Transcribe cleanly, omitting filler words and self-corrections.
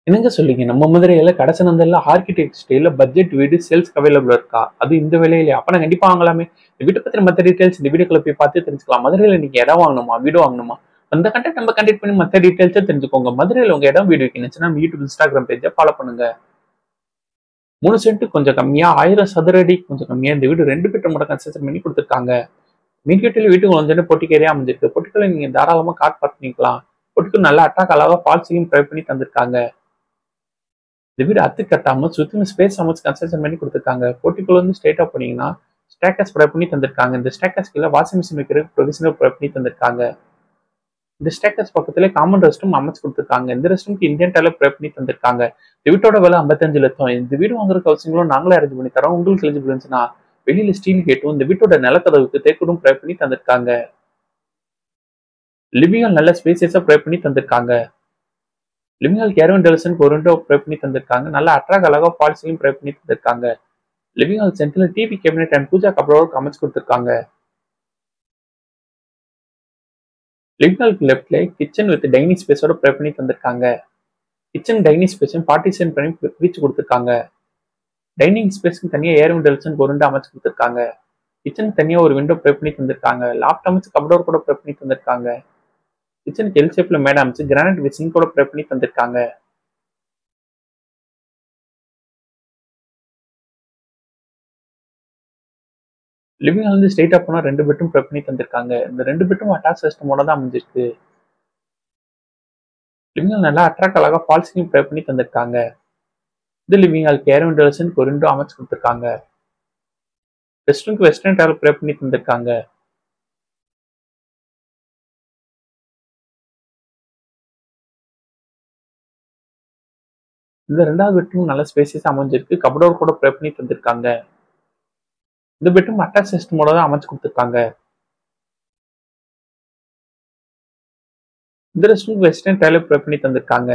என்னங்க சொல்றீங்க? நம்ம மதுரையில கடைசனந்தல்ல ஆர்க்கிடெக்ட் ஸ்டைல்ல பட்ஜெட் வீடு சேல்ஸ்க்கு அவைலபிள் இருக்கா? அதுவும் இந்த விலையிலயா? அப்ப நான் கண்டிப்பா வாங்கலாமே. இந்த வீட்ட பத்தின மத்த டீடைல்ஸ் இந்த வீடியோக்குள்ள போய் பார்த்து தெரிஞ்சுக்கலாம். மதுரையில நீங்க இடம் வாங்கணுமா? வீடு வாங்கணுமா? அந்த கன்டென்ட் நம்ம கண்டக்ட் பண்ணி மத்த டீடைல்ஸ தெரிஞ்சுக்கோங்க. மதுரையில உங்க இடம் வீடு விக்கணுச்சுன்னா நம்ம யூடியூப், இன்ஸ்டாகிராம் பேஜ ஃபாலோ பண்ணுங்க. 3 சென்ட் கொஞ்சம் கம்மியா, 1000 சதுர அடி கொஞ்சம் கம்மியா இந்த வீடு 2 பெட்ரூமோட கன்ஸ்ட்ரக்ஷன் பண்ணி குடுத்துருக்காங்க. மீடியேட்டிவ்ல வீட்டுக்கு கொஞ்சம் பொட்டிக்கேரியா அமைஞ்சிருக்கு. பொட்டிக்குள்ள நீங்க தாராளமா கார் பார்க் பண்ணிக்கலாம். பொட்டிக்கு நல்லா அட்டாக் அழகா ஃபால் சீலிங் ட்ரை பண்ணி தந்திருக்காங்க. இந்த வீடு அத்து கட்டாம சுத்தின ஸ்பேஸ் அமைச்சு கன்ஸ்ட்ரக்ஷன் பண்ணி கொடுத்துருக்காங்க. போர்ட்டிக்குள்ள இருந்து ஸ்ட்ரைட்டா போனீங்கன்னா ஸ்டேக்கஸ் ப்ரொவைட் பண்ணி தந்திருக்காங்க. இந்த ஸ்டேக்கஸ் கீழ வாஷிங் மிஷின் வைக்கிறதுக்கு ப்ரொவிஷனல் ப்ரொவைட் பண்ணி தந்திருக்காங்க. இந்த ஸ்டேக்கஸ் பக்கத்துல காமன் ரெஸ்ட் ரூம் அமைச்சு கொடுத்துருக்காங்க. இந்த ரெஸ்ட் ரூம்க்கு இந்தியன் டாய்லெட் ப்ரொவைட் பண்ணி தந்திருக்காங்க. இந்த வீட்டோட விலை 55 லட்சம். இந்த வீடு வாங்குறதுக்கு அவசியங்களும் நாங்களே அரேஞ்ச் பண்ணி தரோம். உங்களுக்கு எலிஜிபிள் இருந்துச்சுன்னா வெளியில ஸ்டீல் கேட்டும் இந்த வீட்டோட நிலக்கதவுக்கு தேக்குடும் ப்ரொவைட் பண்ணி தந்திருக்காங்க. லிவிங் நல்ல ஸ்பேசியஸா ப்ரொவைட் பண்ணி தந்திருக்காங்க. லிவிங் ஹால் கேரவன் டெலிசனுக்கு ஒரு விண்டோ ப்ரொவைட் பண்ணி தந்திருக்காங்க. நல்லா அட்ராக்ட் அழகா ஃபால் சீலிங் ப்ரொவைட் பண்ணி தந்திருக்காங்க. லிவிங் ஹால் சென்டர்ல TV cabinet and pooja cupboard அமைச்சு கொடுத்துருக்காங்க. லிவிங் ஹாலுக்கு லெஃப்ட்ல கிச்சன் வித் டைனிங் ஸ்பேஸோட ப்ரொவைட் பண்ணி தந்திருக்காங்க. கிச்சன் டைனிங் ஸ்பேஸும் பார்ட்டிஷன் பண்ணி பிரிச்சு கொடுத்துருக்காங்க. டைனிங் ஸ்பேஸ்க்கு தனியா ஏர் டெலிசனுக்கு ஒரு விண்டோ அமைச்சு கொடுத்துருக்காங்க. கிச்சனுக்கு தனியா ஒரு விண்டோ ப்ரொவைட் பண்ணி தந்திருக்காங்க. லாஃப்ட் அமைச்சு கபோர்டு கூட ப்ரொவைட் பண்ணி தந்திருக்காங்க. கிச்சனுக்கு எல் ஷேப்ல மேட அமைச்சு கிரானைட் வித் சிங்க் கூட ப்ரொவைட் பண்ணி தந்திருக்காங்க. லிவிங் ஹால் ஸ்ட்ரெயிட்டா போனா 2 பெட்ரூம் ப்ரொவைட் பண்ணி தந்திருக்காங்க. இந்த 2 பெட்ரூம் அட்டாச் சிஸ்டமோட தான் அமைஞ்சிருக்கு. லிவிங் ஹால் நல்லா அட்ராக்ட் அழகா ஃபால் சீலிங் ப்ரொவைட் பண்ணி தந்திருக்காங்க. இந்த லிவிங் ஹால் கேரவன் டெலிசனுக்கு ஒரு விண்டோ அமைச்சு கொடுத்துருக்காங்க. ரெஸ்ட் ரூம்க்கு வெஸ்டர்ன் டாய்லெட் ப்ரொவைட் பண்ணி தந்திருக்காங்க. இந்த 2வது பெட்ரூம் நல்ல ஸ்பேசியஸா அமைஞ்சிருக்கு. கபோர்டு கூட ப்ரொவைட் பண்ணி தந்திருக்காங்க. இந்த பெட்ரூம் அட்டாச் சிஸ்டமோட தான் அமைச்சு கொடுத்துருக்காங்க. இந்த ரெஸ்ட் ரூம்க்கு வெஸ்டர்ன் டாய்லெட் ப்ரொவைட் பண்ணி தந்திருக்காங்க.